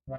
I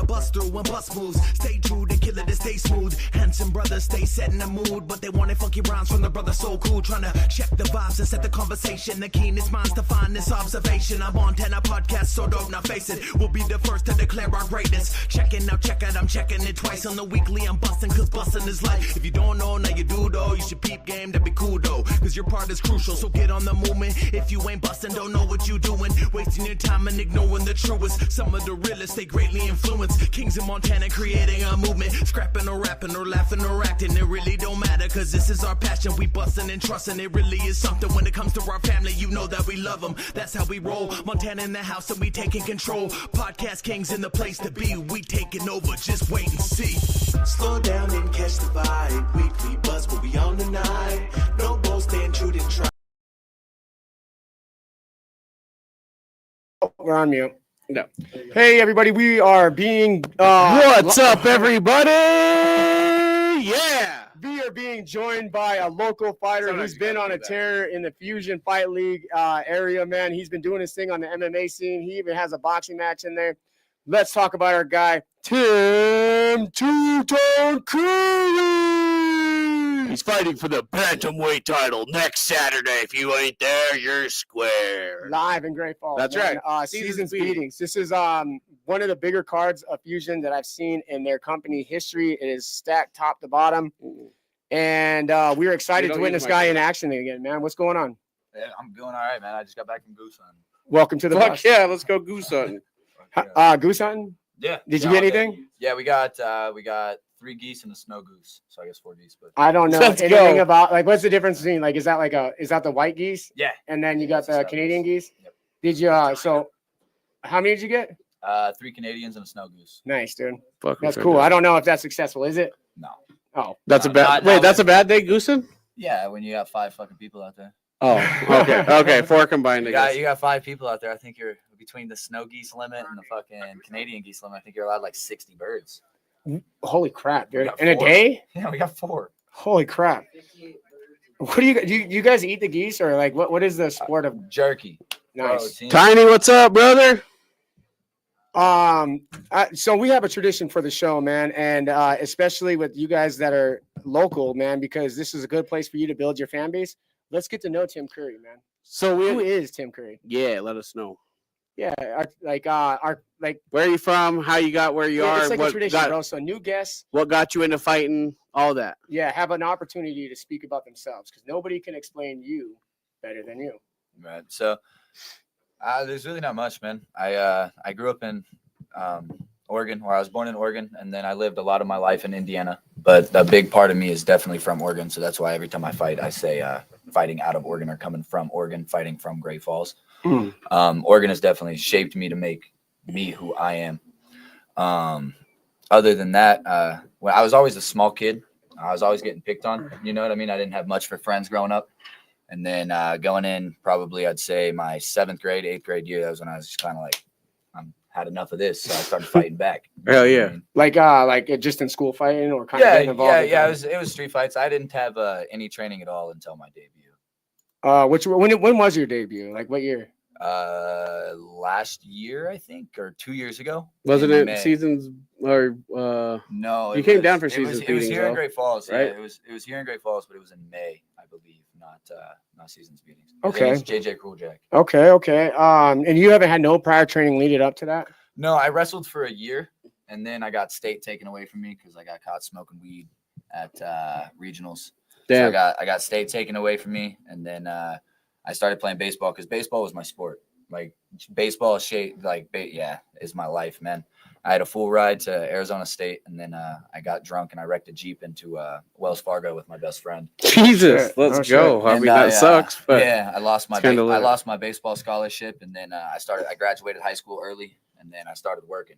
bust through and bust moves. Stay true, the killer to stay smooth. Handsome brothers stay set in the mood, but they wanted funky rhymes from the brother so cool. Trying to check the vibes and set the conversation. The keenest minds to find this observation. I'm on 10 podcast, so dope, now face it. We'll be the first to declare our greatness. Checking out, check out, I'm checking it twice on the weekly. I'm busting, cause busting is life. If you don't know, now you do though. You should peep game, that'd be cool though. Cause your part is crucial, so get on the movement. If you ain't busting, don't know what you doing. Wasting your time and ignoring the truest. Some of the realest, they greatly influence. Kings in Montana creating a movement. Scrapping or rapping or laughing or acting. It really don't matter, cause this is our passion. We busting and trusting. It really is something. When it comes to our family, you know that we love them. That's how we roll. Montana in the house and we taking control. Podcast kings in the place to be. We taking over, just wait and see. Slow down and catch the vibe. Weekly buzz, we'll be on tonight. No boasting, true and try. We're on mute. No. Hey, everybody, we are being... What's up, everybody? Yeah! We are being joined by a local fighter who's been on a tear in the Fusion Fight League area, man. He's been doing his thing on the MMA scene. He even has a boxing match in there. Let's talk about our guy, Tim Two-Tone Curry! He's fighting for the Bantamweight title next Saturday. If you ain't there, you're square. Live in Great Falls. That's man. right. Seasons Beatings. This is one of the bigger cards of Fusion that I've seen in their company history. It is stacked top to bottom. And we're excited to witness guy in action again, man. What's going on? Yeah, I'm doing all right, man. I just got back from goose hunting. Welcome to the Fuck bus. yeah, let's go goose hunting. Goose hunting? Yeah. Did you get anything? Yeah, we got 3 geese and a snow goose. So I guess 4 geese. But I don't know Let's anything go. about, like, what's the difference between, like, is that the white geese? yeah, And then you got the Canadian geese? Yep. Did you, so how many did you get? 3 Canadians and a snow goose. Nice, dude. Fuck, That's cool. I don't know if that's successful, is it? No. Oh, That's No, a bad. not That's a with- bad day goosing. Yeah, when you got 5 fucking people out there. Oh, okay, okay. 4 combined. I guess. You got 5 people out there. I think you're between the snow geese limit and the fucking Canadian geese limit. I think you're allowed like 60 birds. holy crap, dude. got In a 4. day? Yeah, we got 4. Holy crap. What do you guys eat the geese, or like what is the sport of Jerky. nice? Protein. Tiny, what's up, brother? So we have a tradition for the show, man, and especially with you guys that are local, man, because this is a good place for you to build your fan base. Let's get to know Tim Curry, man. So Who is Tim Curry? yeah, let us know. Yeah, Where are you from? How you got where you are? it's like a What tradition, got, bro. So new guests, what got you into fighting? All that. yeah, have an opportunity to speak about themselves because nobody can explain you better than you. Right. So there's really not much, man. I grew up in Oregon, where I was born in Oregon, and then I lived a lot of my life in Indiana. But a big part of me is definitely from Oregon, so that's why every time I fight, I say fighting out of Oregon or coming from Oregon, fighting from Great Falls. Oregon has definitely shaped me to make me who I am. Other than that, well, I was always a small kid. I was always getting picked on. You know what I mean? I didn't have much for friends growing up. And then going in probably, I'd say my 7th grade, 8th grade year, that was when I was just kind of like, had enough of this. So I started fighting back. Hell You know yeah. what I mean? Like just in school fighting or kind of getting involved. Yeah. It was street fights. I didn't have any training at all until my debut. When was your debut? Like what year? Last year, I think, or 2 years ago. Wasn't in it May. seasons or No, You it came was- down for it seasons was beatings, here in though, Great Falls, right? Yeah, it was here in Great Falls, but it was in May, I believe, not seasons beatings. Okay. It's JJ Cruel Jack. Okay. And you haven't had no prior training leading up to that? No, I wrestled for a year, and then I got state taken away from me because I got caught smoking weed at regionals. damn? So I got state taken away from me, and then I started playing baseball because baseball was my sport. Like baseball is is my life, man. I had a full ride to Arizona State, and then I got drunk and I wrecked a Jeep into Wells Fargo with my best friend. Jesus, shit. let's Oh, go. shit. I And mean, that sucks, but yeah, I lost my it's kinda lit. lost my baseball scholarship, and then I graduated high school early, and then I started working.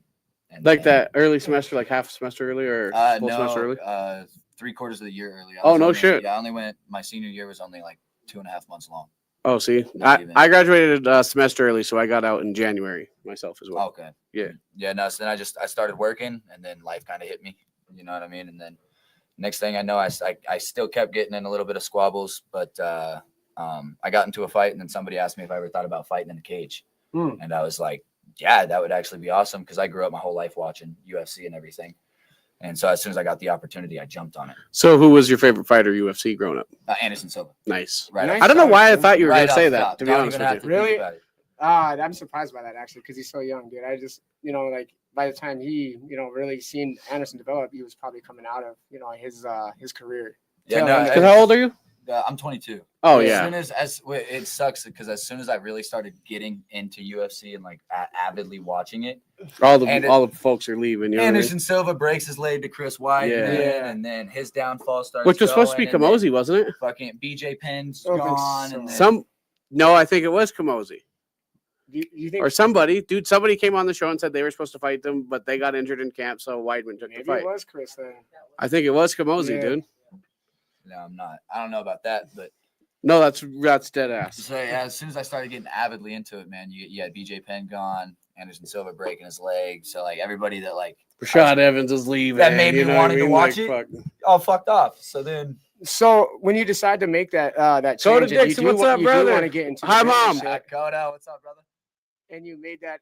And like then, that early semester, like half semester early or full semester early. 3/4 of the year early. Oh, no shit. Yeah, I only went. My senior year was only like 2.5 months long. Oh, see, Not even. I graduated a semester early, so I got out in January myself as well. Okay. Yeah. Yeah. No. So then I started working, and then life kind of hit me. You know what I mean? And then next thing I know, I still kept getting in a little bit of squabbles, but I got into a fight, and then somebody asked me if I ever thought about fighting in a cage, and I was like, yeah, that would actually be awesome because I grew up my whole life watching UFC and everything. And so as soon as I got the opportunity, I jumped on it. So who was your favorite fighter UFC growing up? Anderson Silva. Nice. Right. Nice. I don't know why I thought you were going to say that, top. to be Don't honest even with have you. to Really? think about it. I'm surprised by that actually because he's so young, dude. I just, like by the time he, really seen Anderson develop, he was probably coming out of, his career. Yeah. Tail end. Because how old are you? I'm 22. Oh, As yeah. soon as it sucks because as soon as I really started getting into UFC and like avidly watching it, All the folks are leaving. You know what I mean? Anderson Silva breaks his leg to Chris White, Yeah. and then his downfall starts. Which was supposed to be going, and Kamosi, wasn't it? Fucking BJ Penn's I don't think gone. so. And then, No, I think it was Kamosi. You think Or somebody came on the show and said they were supposed to fight them, but they got injured in camp, so Weidman took the maybe fight. it was Chris then? I think it was Kamosi, Yeah. dude. no, I'm not. I don't know about that, but No, that's dead ass. so yeah, as soon as I started getting avidly into it, man, you had BJ Penn gone, Anderson Silva breaking his leg, so like everybody that like Rashad Evans is leaving. That made me you know what wanting to watch it. Fuck. all fucked off. So then So when you decide to make that So change, did and Dixon. you do What's wa- up, you do brother? want to get into Hi, the Mom. relationship, Dakota, what's up, brother? and you made that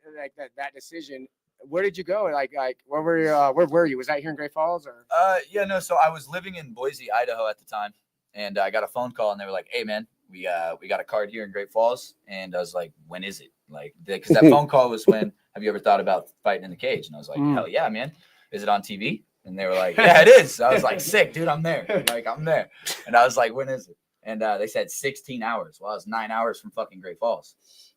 that decision. Where did you go? Like where were you? Where were you? Was that here in Great Falls or? Yeah, no. So I was living in Boise, Idaho at the time, and I got a phone call, and they were like, "Hey, man, we got a card here in Great Falls," and I was like, "When is it?" Like, because that phone call was when, "Have you ever thought about fighting in the cage?" And I was like, "Hell yeah, man! Is it on TV?" And they were like, "Yeah, it is." I was like, "Sick, dude, I'm there." Like, I'm there, and I was like, "When is it?" And they said 16 hours. Well, I was 9 hours from fucking Great Falls.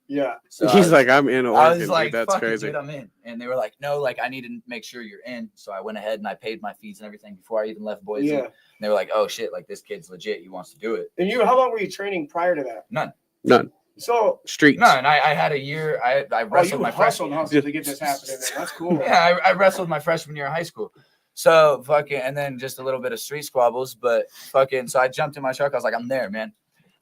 Yeah. So He's like, I'm in I Oregon, was like, dude. That's fuck it, crazy. dude, I'm in. And they were like, no, like, I need to make sure you're in. So I went ahead and I paid my fees and everything before I even left Boise. Yeah. And they were like, oh, shit, like, this kid's legit. He wants to do it. And how long were you training prior to that? None. So Streets. No, and I had a year. I wrestled my freshman year. hustled to get this happening. Man. That's cool. Yeah, I wrestled my freshman year of high school. So fucking, and then just a little bit of street squabbles. But fucking, so I jumped in my truck. I was like, I'm there, man.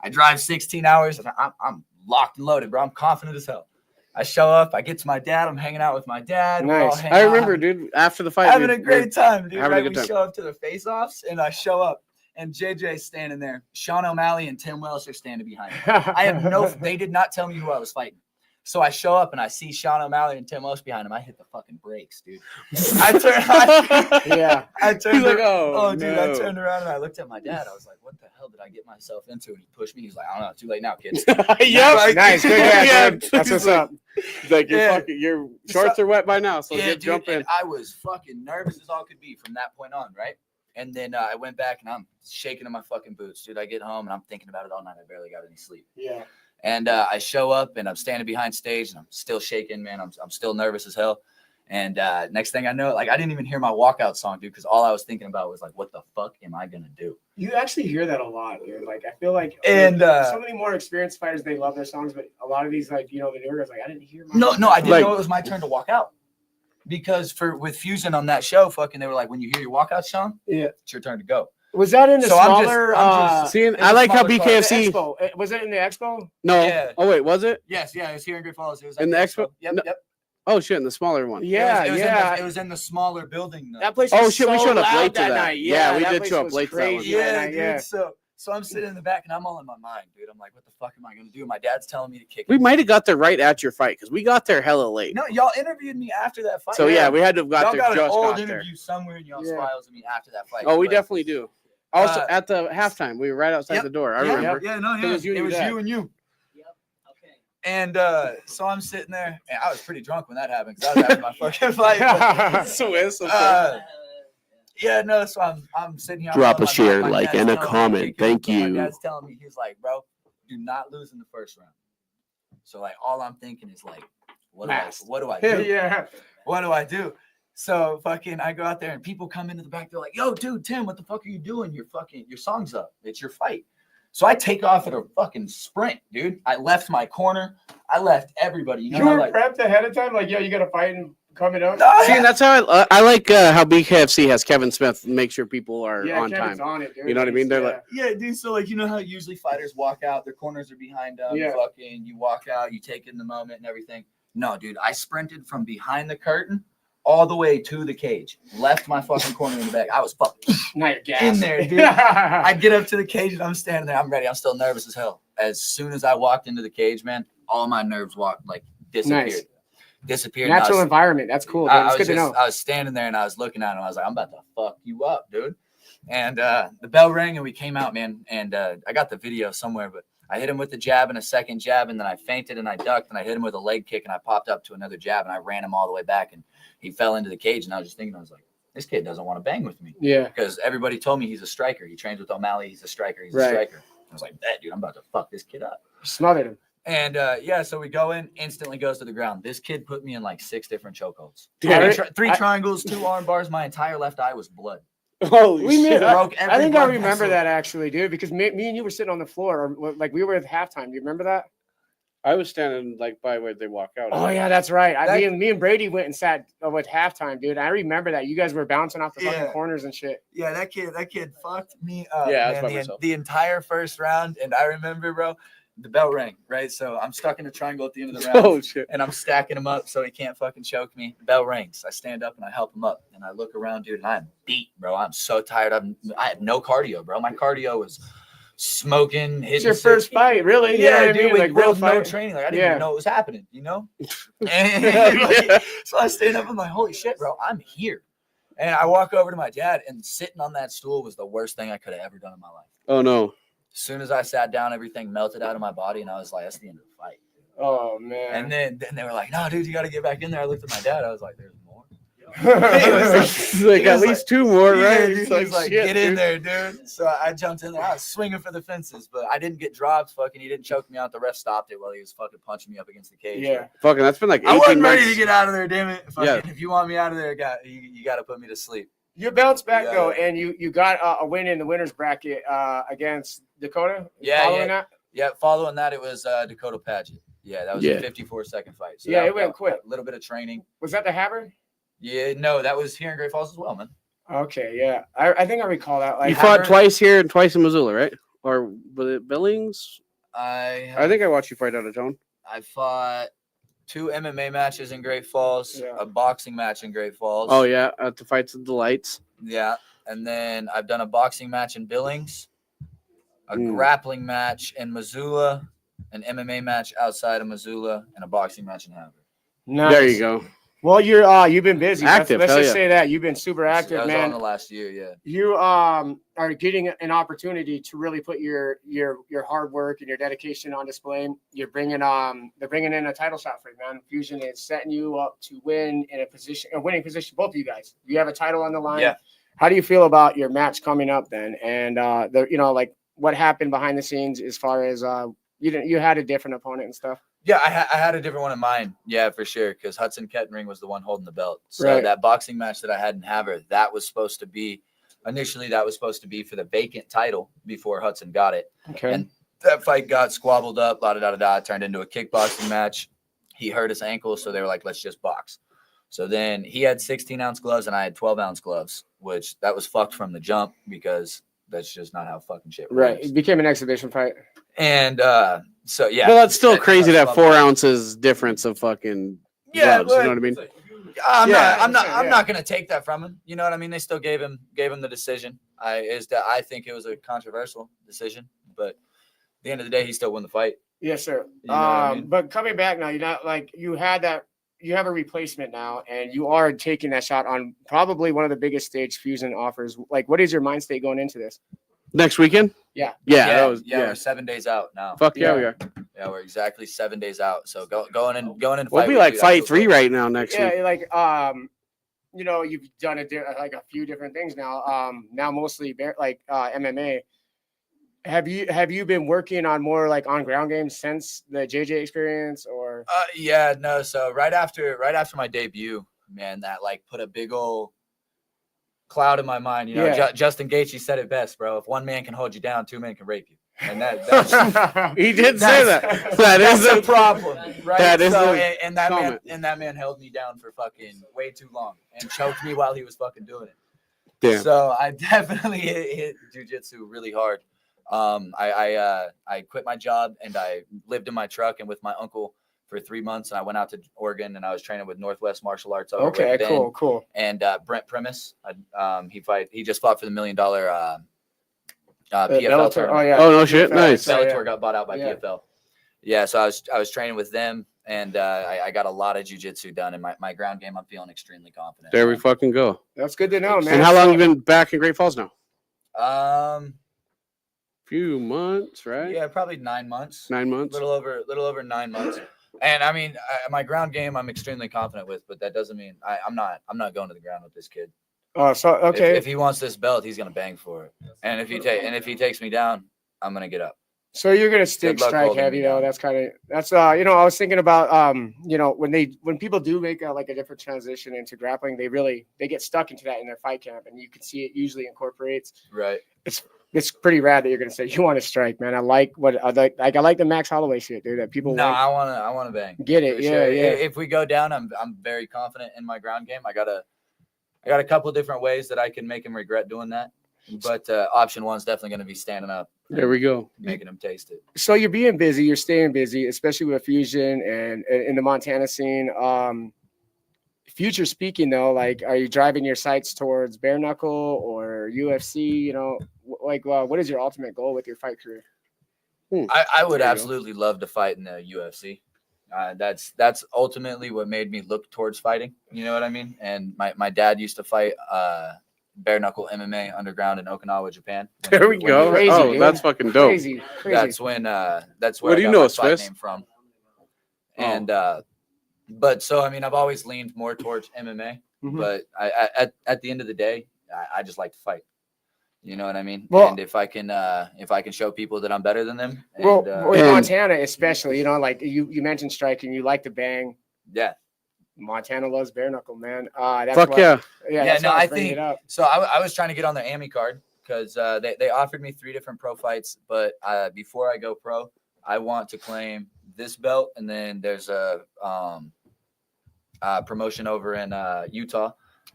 I drive 16 hours and I'm locked and loaded, bro. I'm confident as hell. I show up, I get to my dad, I'm hanging out with my dad. We're all Nice. hanging I out, remember, dude, after the fight. having a great time, dude. having a Right? good We time. show up to the face-offs, and I show up, and JJ's standing there. Sean O'Malley and Tim Welsh are standing behind me. I have they did not tell me who I was fighting. So I show up, and I see Sean O'Malley and Tim Welsh behind him. I hit the fucking brakes, dude. I turned He's like, dude, I no. turned around, and I looked at my dad. I was like, what the hell did I get myself into? And he pushed me. He's like, I don't know. Too late now, kids. Yep. Nice. Good Yeah. dad, dude. That's what's up. He's like, Yeah. your shorts are wet by now, so Yeah, get jump dude, in. and I was fucking nervous as all could be from that point on, right? And then I went back and I'm shaking in my fucking boots, dude. I get home and I'm thinking about it all night. I barely got any sleep. Yeah. And I show up and I'm standing behind stage and I'm still shaking, man. I'm still nervous as hell. And next thing I know, like I didn't even hear my walkout song, dude, because all I was thinking about was like, what the fuck am I gonna do? You actually hear that a lot, dude. Like I feel like And so many more experienced fighters, they love their songs, but a lot of these, like the newer guys, like I didn't hear. No, I didn't Like- know it was my turn to walk out. Because with Fusion on that show, fucking, they were like, when you hear your walkout song, Yeah. it's your turn to go. Was that in the So I'm just- smaller? I'm just- See, in I the like how smaller car. BKFC. The expo. Was it in the expo? No. Yeah. Oh wait, was it? Yes, yeah, it was here in Great Falls. It was In at the expo? Yep, No. yep. Oh shit, in the smaller one. Yeah, it was yeah. it was in the smaller building. Though. That place. Oh was shit, we so showed up loud late to that. night. Yeah, we that did place show up was late to that one. crazy that Yeah, night, dude. yeah. So I'm sitting in the back and I'm all in my mind, dude. I'm like, what the fuck am I gonna do? My dad's telling me to kick. We it. might have got there right at your fight because we got there hella late. No, y'all interviewed me after that fight. So yeah, we had to have got y'all there got an just old got there. interview somewhere in y'all's Yeah. files of me after that fight. Oh, we But- definitely do. Also, Uh, at the halftime, we were right outside Yep, the door. I Yeah, remember. Yeah, no, It yeah. was you and It your was dad. you and you. Okay. And so I'm sitting there, and I was pretty drunk when that happened because I was having my fucking fight. But, Swiss. yeah, no. So I'm sitting here. I'm Drop all in a my share, mind. My like, dad's and a telling me to comment. kick it, Thank but you. My dad's telling me, he's like, bro, do not lose in the first round. So like, all I'm thinking is like, what do I do? Yeah. What do I do? So fucking, I go out there and people come into the back. They're like, yo, dude, Tim, what the fuck are you doing? Your song's up. It's your fight. So I take off at a fucking sprint, dude. I left my corner. I left everybody. You know, You were like, prepped ahead of time, like, yo, you got to fight in coming up. See, and that's how I like how BKFC has Kevin Smith make sure people are Yeah, on Kevin's time. on it, dude. You know what I mean? They're like, Yeah, dude. So like, you know how usually fighters walk out, their corners are behind them. Yeah. Fucking, you walk out, you take in the moment and everything. No, dude, I sprinted from behind the curtain all the way to the cage. Left my fucking corner in the back. I was fucking in there, dude. I get up to the cage and I'm standing there. I'm ready. I'm still nervous as hell. As soon as I walked into the cage, man, all my nerves disappeared. Nice. Disappeared. Natural environment. That's cool, dude. It's good to know. I was standing there and I was looking at him. I was like, I'm about to fuck you up, dude. And the bell rang and we came out, man. And I got the video somewhere, but I hit him with the jab and a second jab, and then I feinted and I ducked, and I hit him with a leg kick, and I popped up to another jab, and I ran him all the way back, and he fell into the cage. And I was just thinking, I was like, this kid doesn't want to bang with me. Yeah. Because everybody told me he's a striker. He trains with O'Malley. He's a striker. He's a striker. I was like, that dude, I'm about to fuck this kid up. Smothered him. And so we go in, instantly goes to the ground. This kid put me in like 6 different chokeholds. Three triangles, 2 arm bars. My entire left eye was blood. holy shit. I think I remember that actually, dude, because me and you were sitting on the floor, or like we were at halftime. Do you remember that? I was standing like by where they walk out. Oh yeah, that's right. Me and Brady went and sat with halftime, dude. I remember that. You guys were bouncing off the fucking corners and shit. Yeah, that kid fucked me up. Yeah, man, that's by myself. The entire first round, and I remember, bro, the bell rang, right? So I'm stuck in a triangle at the end of the round. Oh shit. And I'm stacking him up so he can't fucking choke me. The bell rings. I stand up and I help him up. And I look around, dude, and I'm beat, bro. I'm so tired. I had no cardio, bro. My cardio was smoking. It's your first fight, really? Yeah, you know dude, I mean? like real no training. Like I didn't even know what was happening, you know? And so I stand up. I'm like, holy shit, bro, I'm here. And I walk over to my dad, and sitting on that stool was the worst thing I could have ever done in my life. Oh no. As soon as I sat down, everything melted out of my body, and I was like, that's the end of the fight. Oh, man. And then they were like, no, dude, you got to get back in there. I looked at my dad. I was like, there's more. Like at least 2 more, right? He's like, shit, get in there, dude. So I jumped in there. I was swinging for the fences, but I didn't get dropped. Fucking, he didn't choke me out. The ref stopped it while he was fucking punching me up against the cage. Yeah. Fucking, that's been like 18 I wasn't months. ready to get out of there, damn it. If you want me out of there, you got to put me to sleep. You bounced back though, and you got a win in the winners bracket against Dakota. Following that, it was Dakota Paget. Yeah, that was a 54-second fight. So it went quick. A little bit of training. Was that the Havre? Yeah, no, that was here in Great Falls as well, man. Okay, yeah, I think I recall that. Like, you fought twice here and twice in Missoula, right? Or was it Billings? I think I watched you fight out of town. I fought 2 MMA matches in Great Falls, a boxing match in Great Falls. Oh yeah, at the Fights of the Lights. Yeah, and then I've done a boxing match in Billings, a grappling match in Missoula, an MMA match outside of Missoula, and a boxing match in Havre. Nice. There you go. Well, you've been busy. Active. Let's just say that you've been super active, that was man. all in the last year, yeah. You are getting an opportunity to really put your hard work and your dedication on display. They're bringing in a title shot for you, man. Fusion is setting you up to win in a winning position. Both of you guys. You have a title on the line. Yeah. How do you feel about your match coming up then? And like what happened behind the scenes as far as you had a different opponent and stuff. Yeah, I had a different one in mind. Yeah, for sure. Because Hudson Kettering was the one holding the belt. So that boxing match that I had in Havre, that was supposed to be for the vacant title before Hudson got it. Okay. And that fight got squabbled up, It turned into a kickboxing match. He hurt his ankle, so they were like, let's just box. So then he had 16-ounce gloves and I had 12-ounce gloves, which that was fucked from the jump because that's just not how fucking shit works. Right. It became an exhibition fight. And so yeah. Well, that's still crazy that 4 ounces difference of fucking gloves. You know what I mean? I'm not gonna take that from him. You know what I mean? They still gave him the decision. I think it was a controversial decision, but at the end of the day, he still won the fight. Yes, sir. You know what I mean? But coming back now, you're not like you have a replacement now, and you are taking that shot on probably one of the biggest stage Fusion offers. Like, what is your mind state going into this? Next weekend? Yeah. We're 7 days out now. Fuck yeah, we are. Yeah, we're exactly 7 days out. So going in. We'll be like fight 3 right now next week. Yeah, like you've done like a few different things now. Now mostly MMA. Have you been working on more like on ground games since the JJ experience or? So right after my debut, man, that like put a big old cloud in my mind. You know, Justin Gaethje said it best, bro. If one man can hold you down, 2 men can rape you. And that's He did say that. That is a a problem, right? That is so, a and that comment. that man held me down for fucking way too long and choked me while he was fucking doing it. Damn. So I definitely hit jujitsu really hard. I quit my job and I lived in my truck and with my uncle for 3 months. And I went out to Oregon and I was training with Northwest Martial Arts. Over Okay, with Ben cool. And Brent Primus, he just fought for the $1 million PFL tournament. Oh yeah. Oh, no shit. Nice. Bellator got bought out by Yeah. PFL. Yeah, so I was training with them, and I got a lot of jiu-jitsu done. And my ground game, I'm feeling extremely confident. There we fucking go. That's good to know, man. And how long you been back in Great Falls now? Few months, right? Yeah, probably 9 months. 9 months. Little over 9 months. And I mean, my ground game, I'm extremely confident with, but that doesn't mean I'm not going to the ground with this kid. Oh, so okay. If he wants this belt, he's gonna bang for it. And if he takes me down, I'm gonna get up. So you're gonna stick strike heavy though. That's I was thinking about when people do make a different transition into grappling, they get stuck into that in their fight camp, and you can see it usually incorporates. Right. It's pretty rad that you're gonna say you want to strike, man. I like the Max Holloway shit, dude. That people. No, I wanna bang. Get it? Yeah, sure. yeah. If we go down, I'm very confident in my ground game. I got a couple of different ways that I can make him regret doing that. But option one's definitely going to be standing up. There we go. Making him taste it. So you're being busy. You're staying busy, especially with Fusion and in the Montana scene. Future speaking, though, are you driving your sights towards bare knuckle or UFC? What is your ultimate goal with your fight career? I would absolutely love to fight in the UFC. That's ultimately what made me look towards fighting. You know what I mean? And my dad used to fight bare knuckle MMA underground in Okinawa, Japan. There we go. Crazy, that's fucking dope. Crazy. That's where what do you know, Swiss? Name from. And but so I mean, I've always leaned more towards MMA. Mm-hmm. But at the end of the day, I just like to fight. You know what I mean? Well, and if I can show people that I'm better than them. And, in Montana, especially, you mentioned striking, you like to bang. Yeah. Montana loves bare knuckle, man. That's Fuck yeah. Yeah. No, I think so. I was trying to get on their AMI card because they offered me 3 different pro fights, but before I go pro, I want to claim this belt, and then there's a promotion over in Utah.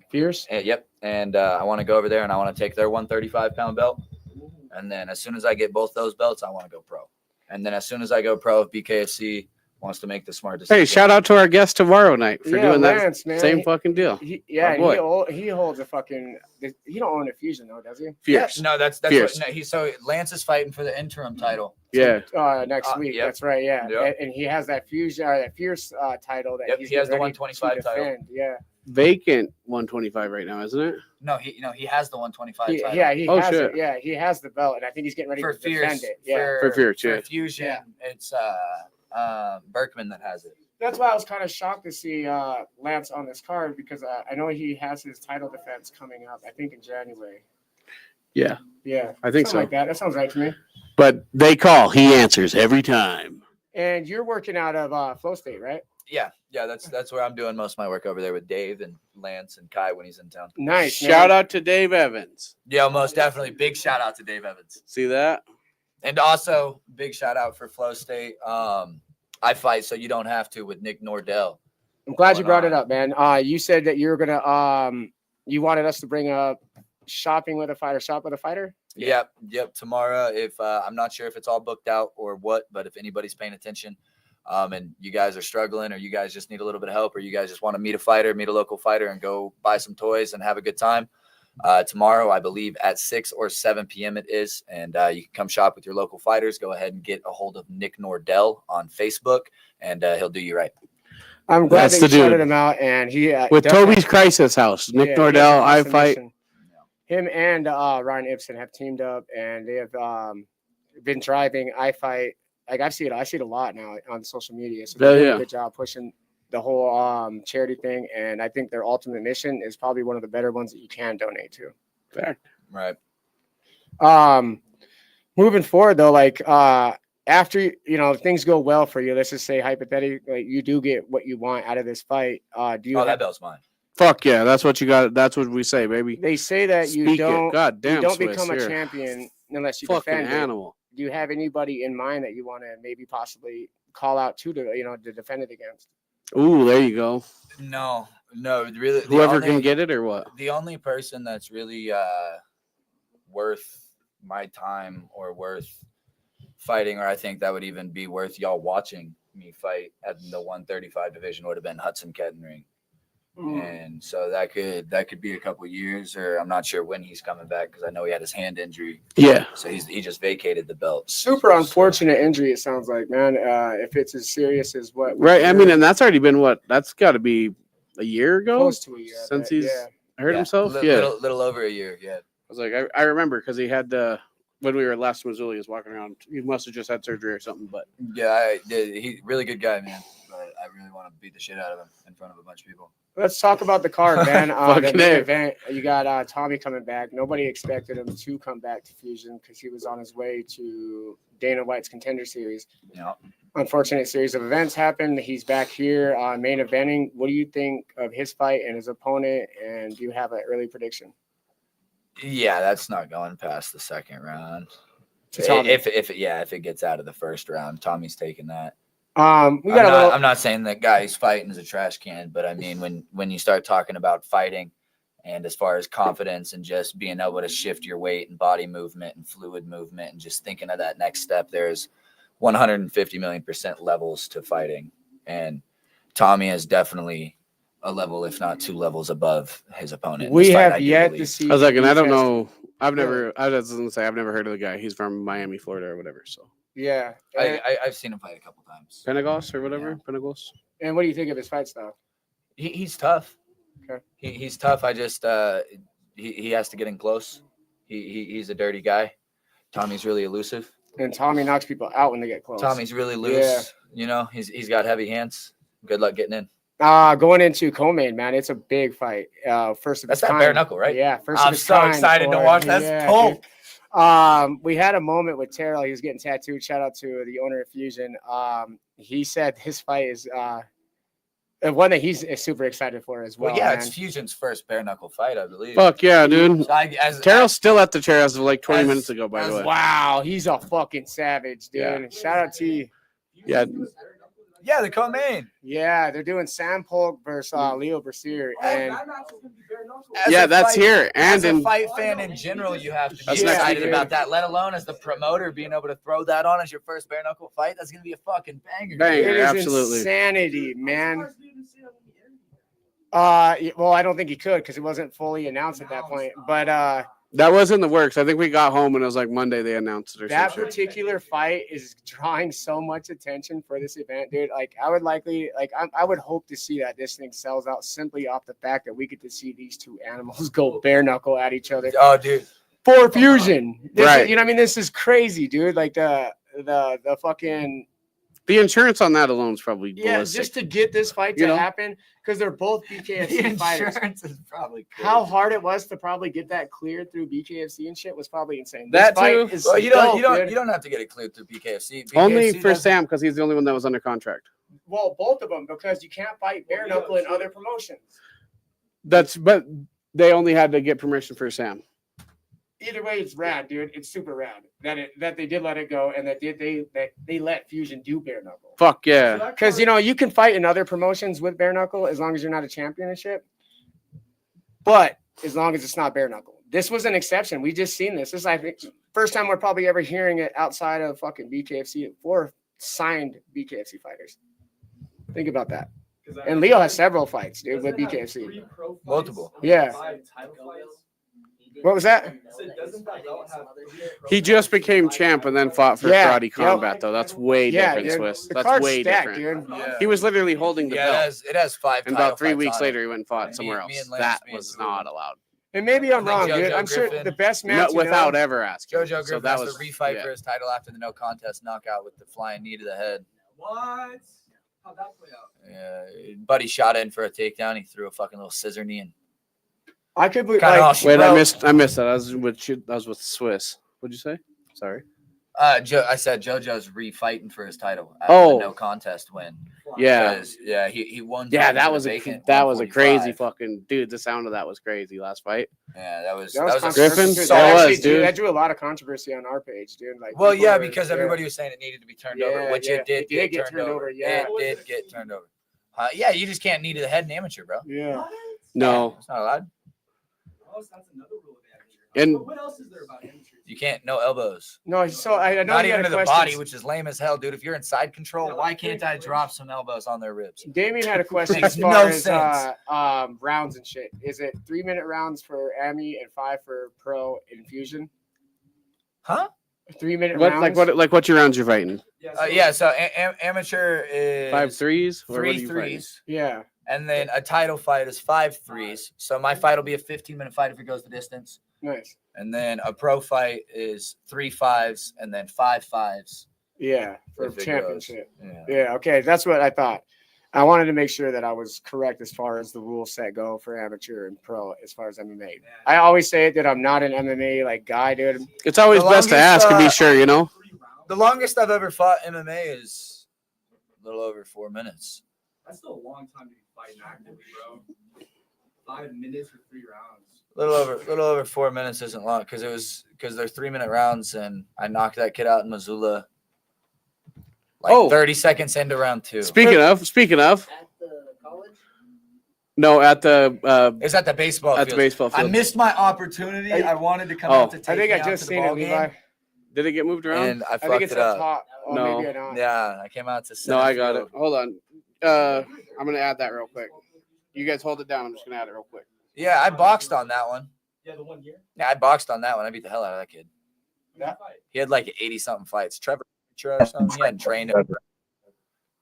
Fierce? Yep. And I want to go over there and I want to take their 135-pound belt. And then as soon as I get both those belts, I want to go pro. And then as soon as I go pro, if BKFC wants to make the smart decision. Hey, shout out to our guest tomorrow night for doing Lance, that same fucking deal. He holds a fucking. He don't own a Fusion though, does he? Fierce. No, that's Fierce. What. No, so Lance is fighting for the interim title. Yeah. Next week. Yep. That's right. Yeah. Yep. And he has that Fusion, that Fierce title that he has the 125 title. Yeah. Vacant 125 right now, isn't it? No, he has the 125 title. Yeah, he has it. Yeah, he has the belt, and I think he's getting ready to defend it. Yeah. For Fierce, for Fusion, it's Berkman that has it. That's why I was kind of shocked to see Lance on this card because I know he has his title defense coming up. I think in January. Yeah. Yeah. I think so. Like that. That sounds right to me. But they call. He answers every time. And you're working out of Flow State, right? Yeah. That's where I'm doing most of my work over there with Dave and Lance and Kai when he's in town. Nice. Shout out to Dave Evans. Yeah, most definitely. Big shout out to Dave Evans. See that? And also big shout out for Flow State. I fight so you don't have to with Nick Nordell. I'm glad you brought it up, man. You said that you were gonna you wanted us to bring up shopping with a fighter, shop with a fighter. Yep. Tomorrow, if I'm not sure if it's all booked out or what, but if anybody's paying attention, and you guys are struggling, or you guys just need a little bit of help, or you guys just want to meet a local fighter, and go buy some toys and have a good time. Tomorrow, I believe at 6 or 7 p.m. it is, and you can come shop with your local fighters. Go ahead and get a hold of Nick Nordell on Facebook, and he'll do you right. I'm glad that you shouted him out, and he with Toby's Crisis House, Nick Nordell, I fight. Him and Ryan Ibsen have teamed up, and they have been driving I Fight. Like I see it a lot now on social media. So they're doing a good job pushing the whole charity thing, and I think their ultimate mission is probably one of the better ones that you can donate to. Fair. Right. Moving forward though, after things go well for you, let's just say hypothetically, you do get what you want out of this fight. That belt's mine. Fuck yeah, that's what you got. That's what we say, baby. They say that you don't become a champion unless you fucking defend animal. do you have anybody in mind that you want to maybe possibly call out to defend it against? Ooh, there you go. No, really. Whoever can get it or what? The only person that's really worth my time or worth fighting, or I think that would even be worth y'all watching me fight at the 135 division would have been Hudson Kettering. And so that could be a couple years, or I'm not sure when he's coming back because I know he had his hand injury. Yeah. So he just vacated the belt. Super unfortunate injury. It sounds like, man. If it's as serious as what. Right. I mean, and that's already been what? That's got to be a year ago. Close to a year. Since he's hurt himself. Little over a year. Yeah. I was like, I remember because he had when we were last in Missoula, he was walking around. He must have just had surgery or something. But yeah, he really good guy, man. But I really want to beat the shit out of him in front of a bunch of people. Let's talk about the card, man. The main A. event, you got Tommy coming back. Nobody expected him to come back to Fusion because he was on his way to Dana White's Contender Series. Yeah. Unfortunate series of events happened. He's back here main eventing. What do you think of his fight and his opponent? And do you have an early prediction? Yeah, that's not going past the second round. Tommy. If it gets out of the first round, Tommy's taking that. I'm not saying that guy he's fighting is a trash can, but I mean when you start talking about fighting and as far as confidence and just being able to shift your weight and body movement and fluid movement and just thinking of that next step, there's 150 million% levels to fighting. And Tommy is definitely a level, if not 2 levels above his opponent. We have yet to see. I was like, and I don't know. I was going to say, I've never heard of the guy. He's from Miami, Florida or whatever. So. Yeah. I've seen him fight a couple times. Penagos or whatever. Yeah. Penagos. And what do you think of his fight style? He's tough. Okay. He's tough. I just he has to get in close. He's a dirty guy. Tommy's really elusive. And Tommy knocks people out when they get close. Tommy's really loose. Yeah. He's got heavy hands. Good luck getting in. Going into co-main, man, it's a big fight. First of its kind. That's that bare knuckle, right? Yeah, I'm so excited to watch. That's cool. We had a moment with Terrell. He was getting tattooed. Shout out to the owner of Fusion. He said his fight is one that he's super excited for as well. Yeah, man. it's Fusion's first bare knuckle fight, I believe. Fuck yeah, dude. So Terrell's still at the chair as of like 20 minutes ago, by the way. Wow, he's a fucking savage, dude. Yeah. Shout out to you. Yeah. Yeah, the co-main. Yeah, they're doing Sam Polk versus Leo Bercier. And that's here. And as a fight fan in general, you have to be excited about that, let alone as the promoter being able to throw that on as your first bare knuckle fight. That's going to be a fucking banger. it is absolutely. Insanity, man. Well, I don't think he could because it wasn't fully announced at that point. But that was in the works. I think we got home and it was like Monday they announced it or that something. particular fight is drawing so much attention for this event, dude. Like, I would hope to see that this thing sells out simply off the fact that we get to see these two animals go bare knuckle at each other. Oh, dude. For Fusion. Right. You know what I mean? This is crazy, dude. Like the fucking. The insurance on that alone is probably ballistic. Just to get this fight to happen, because they're both BKFC fighters. Is probably crazy. How hard it was to probably get that cleared through BKFC and shit was probably insane. That this fight too. is Well, you dope, don't have to get it cleared through BKFC. Only BKFC for Sam because he's the only one that was under contract. Well, both of them, because you can't fight bare knuckle in other promotions. But they only had to get permission for Sam. Either way, it's rad, dude. It's super rad that they did let it go and that they let Fusion do bare knuckle. Fuck yeah. Because you can fight in other promotions with bare knuckle as long as you're not a championship. But as long as it's not bare knuckle. This was an exception. We just seen this. This is, I think, first time we're probably ever hearing it outside of fucking BKFC for signed BKFC fighters. Think about that. And Leo has several fights, dude, with BKFC. Multiple. Yeah. What was that? He just became champ and then fought for Karate Combat, though. That's way different, dude. Swiss. The That's card's way stacked, different. dude. Yeah. He was literally holding the belt. It has 5 And title about 3 fights weeks on later, it. he went and fought somewhere me else. and Lance That being was screwed. not allowed. And maybe I'm I think wrong, dude. JoJo I'm sure Griffin- the best match. Without ever asking. JoJo Griffin So that has was to refight for his title after the no contest knockout with the flying knee to the head. What? How'd that play out? Yeah, Buddy shot in for a takedown. He threw a fucking little scissor knee and I could believe. Kinda Like, awesome. Wait, bro, I missed that. I was with Swiss. What'd you say? Sorry. I said JoJo's refighting for his title. Oh. No contest win. Yeah. Yeah, he won. Yeah, that was a crazy 145. fucking dude. The sound of that was crazy last fight. Yeah, that was controversial, Griffin? too. That was, actually, dude. That drew a lot of controversy on our page, dude. Like, Well, people yeah, were- because everybody was saying it needed to be turned over, which it did get turned over. Yeah, It did get turned over. Yeah, you just can't knee to the head in amateur, bro. yeah. No. It's not allowed. Oh, that's another rule of amateur. And- But what else is there about amateur? You can't no elbows. No, so I know Not you even had to a the question. body, which is lame as hell, dude. If you're in side control, why can't I drop some elbows on their ribs? Damien had a question Makes as far no as sense. rounds and shit. Is it 3-minute rounds for Ami and 5 for pro infusion? Huh? 3-minute What rounds. what's your rounds you're fighting? Yeah. So amateur is 5 threes? Or what are 3 you fighting? threes, Yeah. and then a title fight is 5 threes. So my fight will be a 15-minute fight if it goes the distance. Nice. And then a pro fight is 3 5s and then 5 5s. Yeah, for If it championship. Yeah. Yeah, okay, that's what I thought. I wanted to make sure that I was correct as far as the rule set go for amateur and pro as far as MMA. I always say that I'm not an MMA like guy, dude. It's always The best to longest, ask and be sure, you know? The longest I've ever fought MMA is a little over 4 minutes. That's still a long time to be fighting actively, bro. 5 minutes for 3 rounds. A little over 4 minutes isn't long because they're 3-minute rounds, and I knocked that kid out in Missoula. 30 seconds into round 2. Speaking of, At the college? no, at the It's at the baseball field. baseball I field. missed my opportunity. I wanted to come out to take I think me I out just to the seen it, ball Levi. game, Did it get moved around? and I I think fucked it's it up up. top. Oh, No. maybe not. Yeah, I came out to No, center I got it. field. Hold on. I'm gonna add that real quick. You guys hold it down. I'm just gonna add it real quick. Yeah, I boxed on that one. Yeah, the 1 year. Yeah, I boxed on that one. I beat the hell out of that kid. That He had like 80-something fights. Trevor or something. He hadn't trained him.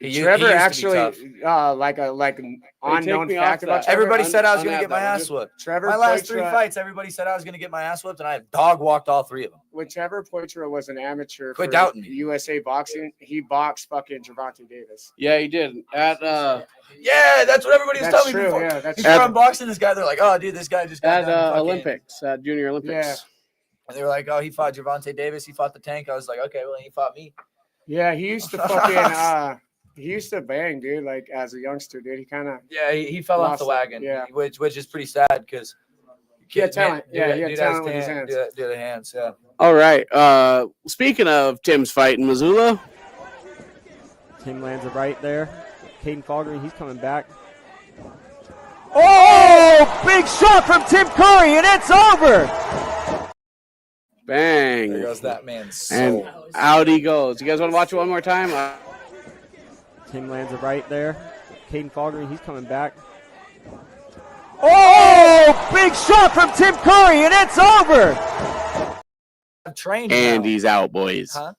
Trevor actually, like an unknown me off fact about that. Trevor. Everybody said I was unadd going to get my that, will ass you? whooped. Trevor My last 3 Poitras- fights, everybody said I was going to get my ass whooped, and I dog walked all 3 of them. When Trevor Poitras was an amateur Quit for doubting me. USA boxing, he boxed fucking Gervonta Davis. Yeah, he did. At Yeah, that's what everybody was That's telling me true. before. Yeah, that's Before true. I'm boxing this guy, they're like, "Oh, dude, this guy just got at done fucking-" Olympics, at Junior Olympics. Yeah. And they were like, "Oh, he fought Gervonta Davis. He fought the Tank." I was like, "Okay, well, he fought me." Yeah, he used to fucking he used to bang, dude. Like as a youngster, dude. He kind of Yeah, he fell off the Lost it, wagon. yeah. which is pretty sad because He had talent. Yeah, he had talent with his hands. Do the hands. Yeah. All right. Speaking of Tim's fight in Missoula, Tim lands it right there. Caden Faulkner, he's coming back. Oh, big shot from Tim Curry, and it's over. bang, There goes that man's and soul. out he goes. You guys want to watch it one more time? Tim lands it right there. Caden Faulkner, he's coming back. Oh, big shot from Tim Curry, and it's over. I'm trained And now. he's out, boys. Huh?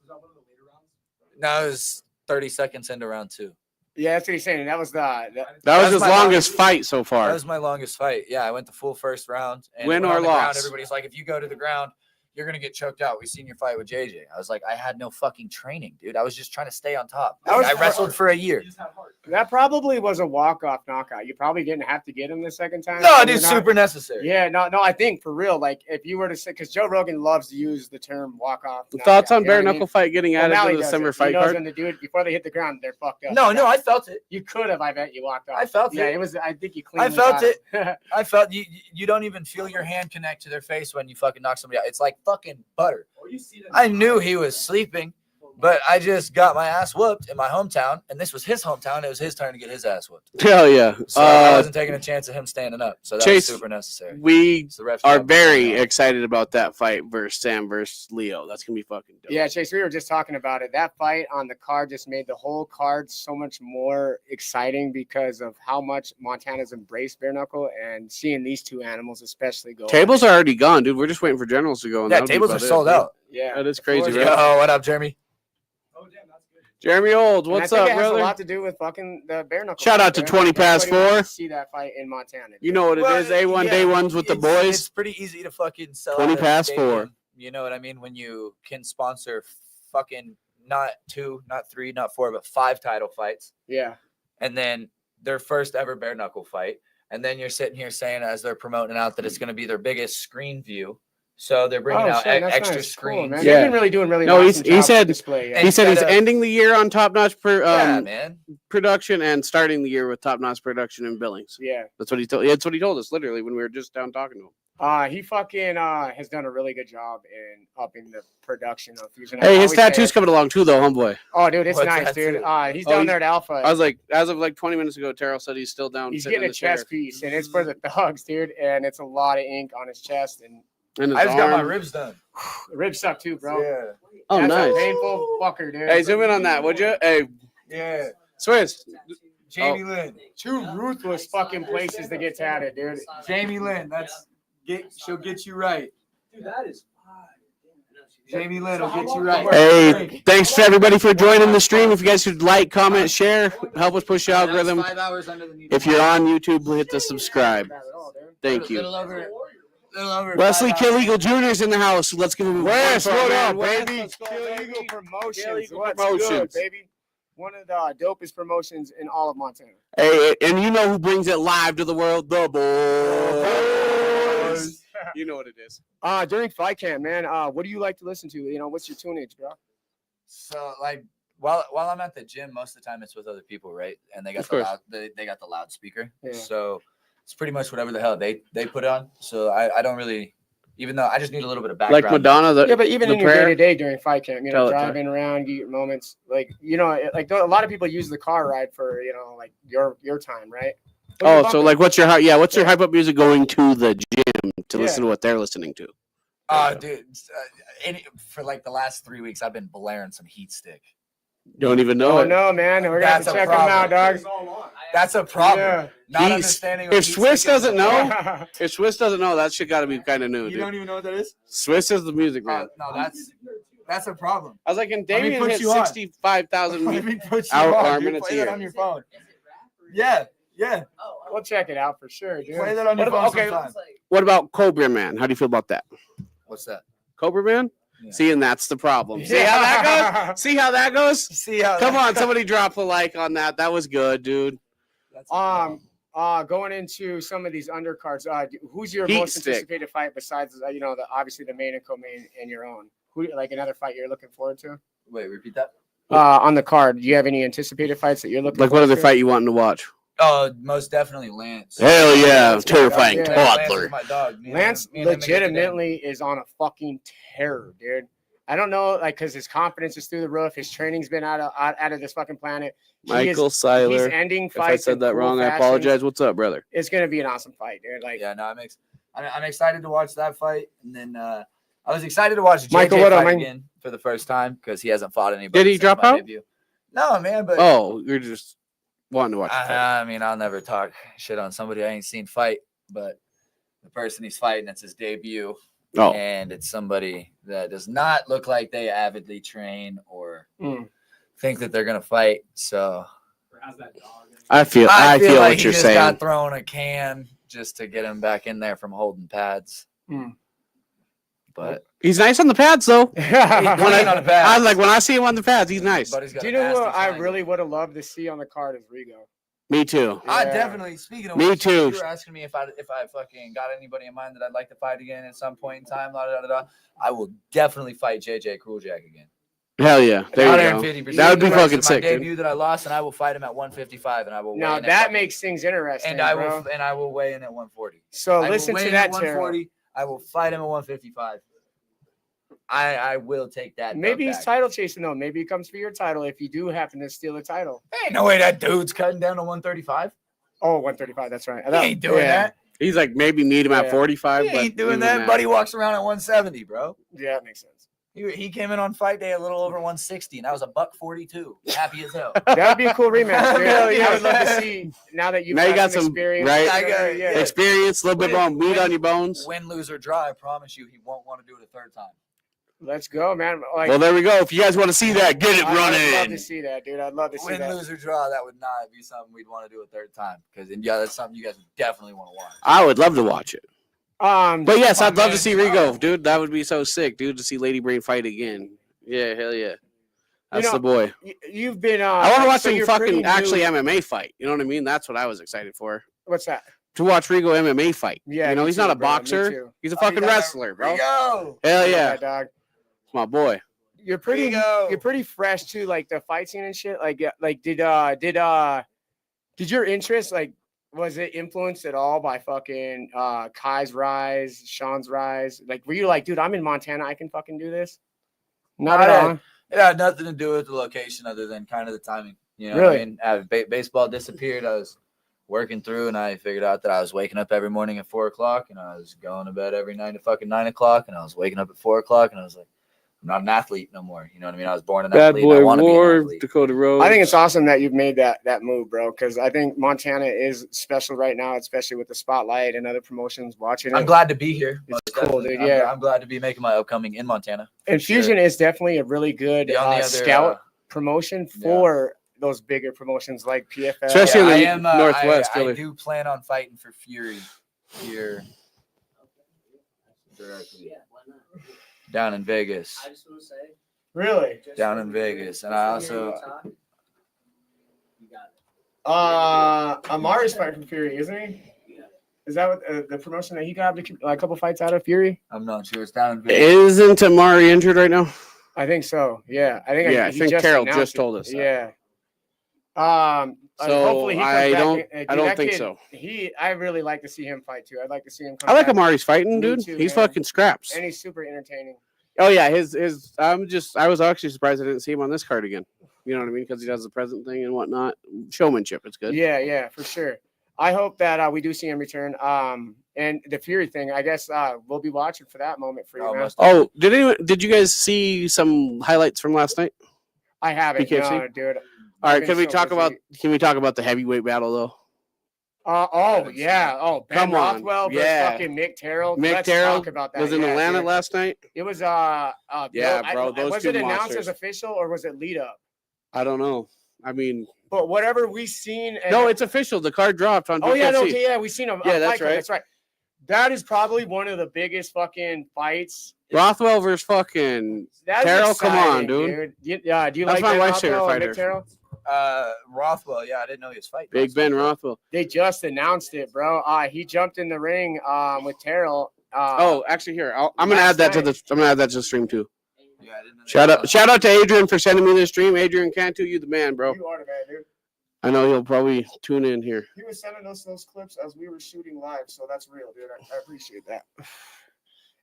No, it was 30 seconds into round 2. Yeah, that's what he's saying. That was That was That's his my longest fight so That far. was my longest fight. Yeah, I went the full first round. And Win when or on the ground, loss? everybody's like, if you go to the ground, you're going to get choked out. We seen your fight with JJ. I was like, I had no fucking training, dude. I was just trying to stay on top. That was I wrestled for a year. You just had heart. that probably was a walk-off knockout. You probably didn't have to get him the second time. No, You're dude, not- super necessary. Yeah, no, I think for real. Like if you were to say, because Joe Rogan loves to use the term walk-off. Thoughts knockout, on you know bare what I knuckle mean? fight getting Well, added now to he the does December it. fight He knows card? when to do it before they hit the ground. They're fucked up. No, I felt it. You could have. I bet you walked off. I felt Yeah, it. it was. I think you cleaned. felt it. I felt you don't even feel your hand connect to their face when you fucking knock somebody out. It's like fucking butter. Or you see that. I knew he was sleeping, but I just got my ass whooped in my hometown, and this was his hometown. It was his turn to get his ass whooped. Hell yeah. So I wasn't taking a chance of him standing up. So that Chase, was super necessary. We So the refs are got very blown out. excited about that fight versus Sam versus Leo. That's gonna be fucking dope. Yeah, Chase, we were just talking about it. That fight on the card just made the whole card so much more exciting because of how much Montana's embraced bare knuckle and seeing these two animals especially go. Tables are already gone, dude. We're just waiting for generals to go. And Yeah, that'll be tables are about it, sold dude. out. Yeah, That is crazy, Yo, right? Yo, what up, Jeremy? Oh, damn, that's good. Jeremy Olds, And I what's think up, it has brother? a lot to do with fucking the bare knuckle. Shout fight, out to man. 20 past Everybody wants 4. to see that fight in Montana. You know what it is? A1 day ones with the it's- boys. It's pretty easy to fucking sell 20 out a past stadium, 4. You know what I mean? When you can sponsor fucking not 2, not 3, not 4, but 5 title fights, Yeah, and then their first ever bare knuckle fight, and then you're sitting here saying as they're promoting out that it's going to be their biggest screen view So they're bringing out shit, that's extra nice. screens. Cool, man. Yeah. They've been really doing really No, awesome he job with said- display. Yeah. He said he's Instead of- ending the year on top-notch yeah, man. production and starting the year with top-notch production and billings. Yeah. That's what he told. That's what he told us literally when we were just down talking to him. He fucking has done a really good job in upping the production of Fusion. Hey, I his always say tattoo's it. coming along too, though, homeboy. Oh, dude, it's What's nice, that dude. too? He's down there at Alpha. I was like, as of like 20 minutes ago, Terrell said he's still down. He's sitting getting in a the chair. chest piece, and it's for the thugs, dude. And it's a lot of ink on his chest, and And his I just got my arm. ribs done. the ribs suck too, bro. Yeah. Oh, That's nice. a painful fucker, dude. Hey, zoom in on that, would you? Hey, Yeah. Swiss. Jamie Lynn. Two ruthless fucking places to get tatted, dude. Jamie Lynn. She'll get you right. Dude, that is Jamie Lynn will get you right. Hey, thanks to everybody for joining the stream. If you guys could like, comment, share, help us push the algorithm. 5 hours under the needle. If you're on YouTube, hit the subscribe. Thank you. Little over Wesley 5 Kill hours. Eagle Jr. is in the house. Let's give him a Wes, one for what our up, man, Wes. baby? Let's go, Kill baby. Eagle Promotions. Kill Eagle What's Promotions. good, baby? One of the dopest promotions in all of Montana. Hey, and you know who brings it live to the world? The boys. You know what it is. During fight camp, man, what do you like to listen to? You know, what's your tunage, bro? So like while I'm at the gym, most of the time it's with other people, right? And they got Of course. they got the loudspeaker. Yeah. So it's pretty much whatever the hell they put on. So I don't really, even though I just need a little bit of background. Like Madonna. Yeah, but even the in your prayer? day-to-day during fight camp, you Tell know, it, driving around, get your moments. Like, you know, like a lot of people use the car ride for, you know, like your time, right? What are you Oh, so bumping? like what's your what's your hype up music going to the gym to Yeah. listen to what they're listening to? Dude, for like the last 3 weeks, I've been blaring some Heat Stick. Don't even know Oh it. no, man, we're gonna have to That's a check them out, problem. dog. That's a problem. Yeah. Not He's- understanding. what If Heat Swiss Stick is. doesn't know, if Swiss doesn't know, that shit got to be kind of new, You don't dude. even know what that is. Swiss is the music man. No, that's a problem. I was like, and Let me Damien put hit you on. 65,000. Let me put you Hour- on. hour Dude, minutes play a that year. on your phone. Yeah. We'll check it out for sure, dude. Play that on your phone okay. sometime. What about Cobra Man? How do you feel about that? What's that? Cobra Man? Yeah. See, and that's the problem. See how that goes? See how that goes? See how? Come on, somebody drop a like on that. That was good, dude. That's a problem. Going into some of these undercards, who's your Heat most stick. anticipated fight besides, you know, obviously the main and co-main and your own? Who, like another fight you're looking forward to? Wait, repeat that. On the card, do you have any anticipated fights that you're looking? Like, what forward other to? fight you wanting to watch? Oh, most definitely Lance. Hell yeah, Lance, terrifying yeah. Lance toddler. is my dog. Me and Lance him- me and him make it today. legitimately is on a fucking terror, dude. I don't know, like, because his confidence is through the roof. His training's been out of this fucking planet. Michael He's Seiler. ending If I fights. said in that cool wrong, I fashion. apologize. What's up, brother? It's gonna be an awesome fight, dude. Like, Yeah, no, I'm excited to watch that fight, and then I was excited to watch Michael, JJ what up, fight man? again for the first time because he hasn't fought anybody. Did he since drop my out? debut. No, man, but Oh, you're just wanting to watch the fight. I mean, I'll never talk shit on somebody I ain't seen fight, but the person he's fighting, it's his debut. Oh, And it's somebody that does not look like they avidly train or think that they're gonna fight. So I feel like what he you're just saying. got thrown a can just to get him back in there from holding pads. But He's nice on the pads, though. When on the pads. I was like, when I see him on the pads, he's nice. but he's got do a you know who nasty I triangle. really would have loved to see on the card is Rigo. Me too. I Yeah. definitely. Speaking of Me which, too. you were asking me if I fucking got anybody in mind that I'd like to fight again at some point in time. I will definitely fight JJ Crueljack again. Hell yeah. There you go. 150%. That would be The rest fucking of my sick, dude. debut that I lost, and I will fight him at 155, and I will. Now weigh in at that fucking- makes things interesting, and I bro. will weigh in at 140. So I will listen weigh to in at that, Terrell. 140. I will fight him at 155. I will take that. Maybe dub he's back. title chasing though. Maybe he comes for your title if you do happen to steal the title. Ain't no way that dude's cutting down to 135. Oh, 135. That's right. He ain't doing that. He's like, maybe meet him at Yeah. 45. He but ain't doing even that. Buddy walks around at 170, bro. Yeah, that makes sense. He came in on fight day a little over 160, and I was a $142. Happy as hell. That'd be a cool rematch. Dude. Hell yeah. I would love to see now that you've Now you got some, experience. right? I got- yeah. Experience, a little bit more meat on your bones. Win, lose, or draw, I promise you he won't want to do it a third time. Let's go, man. Like, Well, there we go. If you guys want to see that, get it I'd love running. to see that, dude. I'd love to see Win, that. lose, or draw, that would not be something we'd want to do a third time. Because, yeah, that's something you guys definitely want to watch. I would love to watch it. But yes, My I'd love to man, see Rigo, dude. That would be so sick, dude, to see Lady Brain fight again. Yeah, hell yeah. That's know, the boy. You've been. I want to watch so him you're pretty fucking new- actually MMA fight. You know what I mean? That's what I was excited for. What's that? to watch Rigo MMA fight. Yeah, you know, me he's too, not a bro, me boxer. too. He's a fucking wrestler, bro. Rigo! Hell yeah, dog. It's my boy. You're pretty Rigo! you're pretty fresh too, like the fight scene and shit. Like did your interest, like, was it influenced at all by fucking Kai's rise, Sean's rise? Like, were you like, dude, I'm in Montana, I can fucking do this? Not at all. It had nothing to do with the location other than kind of the timing. You know Really? what I mean? Baseball disappeared. I was working through, and I figured out that I was waking up every morning at 4 o'clock, and I was going to bed every night at fucking 9 o'clock, and I was waking up at 4 o'clock, and I was like, I'm not an athlete no more. You know what I mean? I was born an Bad athlete. And I boy want to be an War, athlete. Dakota Rose. I think it's awesome that you've made that move, bro, because I think Montana is special right now, especially with the spotlight and other promotions watching it. I'm glad to be here. It's Most cool, definitely. dude, yeah. I'm glad to be making my upcoming in Montana. And Fusion is definitely a really good The only other, scout promotion for those bigger promotions like PFL. Especially in the I Northwest, I really. do plan on fighting for Fury here directly Yeah, why not? down in Vegas. I just want to say. Really? Down in Vegas. And I also You got it. Amari's fighting for Fury, isn't he? Is that what the promotion that he got a couple fights out of Fury? I'm not sure. It's down in Vegas. Isn't Amari injured right now? I think so. Yeah, I think. Yeah, I he think Carol announced just it. told us that. Yeah. So hopefully he comes I back don't. and- dude, I don't that think kid, so. I really like to see him fight too. I'd like to see him come I like back. Amari's fighting, Me dude. too, He's man. fucking scraps. And he's super entertaining. Oh yeah, his. I was actually surprised I didn't see him on this card again. You know what I mean? Because he does the present thing and whatnot. Showmanship, it's good. Yeah, for sure. I hope that we do see him return. And the Fury thing, I guess we'll be watching for that moment for you, man. Oh, did you guys see some highlights from last night? I haven't, PKFC? no, dude. All right, I've can been we so talk busy. about the heavyweight battle though? Yeah. Oh, Ben Come on. Rothwell versus Yeah. fucking Mick Terrell. Mick Let's Terrell talk about that. was in Yeah, Atlanta dude. last night. It was Yeah, bro, those was two it announced monsters. as official or was it lead up? I don't know. I mean, But whatever we seen. And, no, it's official. The card dropped on. Oh yeah, no, PKFC. okay, yeah, we seen him. Yeah, that's right. That's right. That is probably one of the biggest fucking fights. Rothwell versus fucking That is Terrell. Come on, exciting, dude. Do you That's like my Ben wife's favorite Rothwell and fighter. Mick Terrell? Rothwell, yeah, I didn't know he was fighting. Big Ben Rothwell. They just announced it, bro. He jumped in the ring with Terrell. Oh, actually, here I'm gonna last add that to night. I'm gonna add that to the stream too. Yeah, I didn't know Shout out to Adrian for sending me this stream. Adrian Cantu, you the man, bro. You are the man, dude. I know he'll probably tune in here. He was sending us those clips as we were shooting live, so that's real, dude. I appreciate that.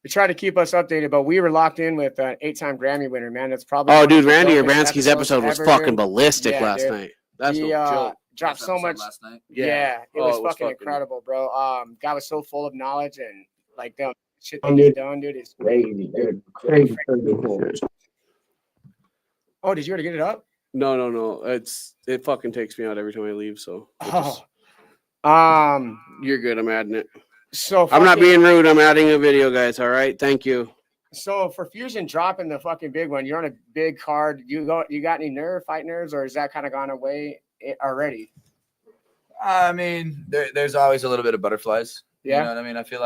We try to keep us updated, but we were locked in with an 8-time Grammy winner, man. That's probably Oh, one dude, of the Randy dopest Urbanski's episode was ever, fucking dude. ballistic Yeah, last dude. night. That's He no joke. dropped so much. last night. Yeah, it Oh, was it was fucking fucking- incredible, bro. Guy was so full of knowledge and like the shit that he's done, dude. Is crazy, dude. Crazy cool. Oh, did you already get it up? No. It fucking takes me out every time I leave. So Oh. you're good. I'm adding it. So I'm not fucking- being rude. I'm adding a video, guys. All right. Thank you. So for Fusion dropping the fucking big one, you're on a big card. You got any fight nerves, or is that kind of gone away already? I mean, there's always a little bit of butterflies. Yeah. You know what I mean? I feel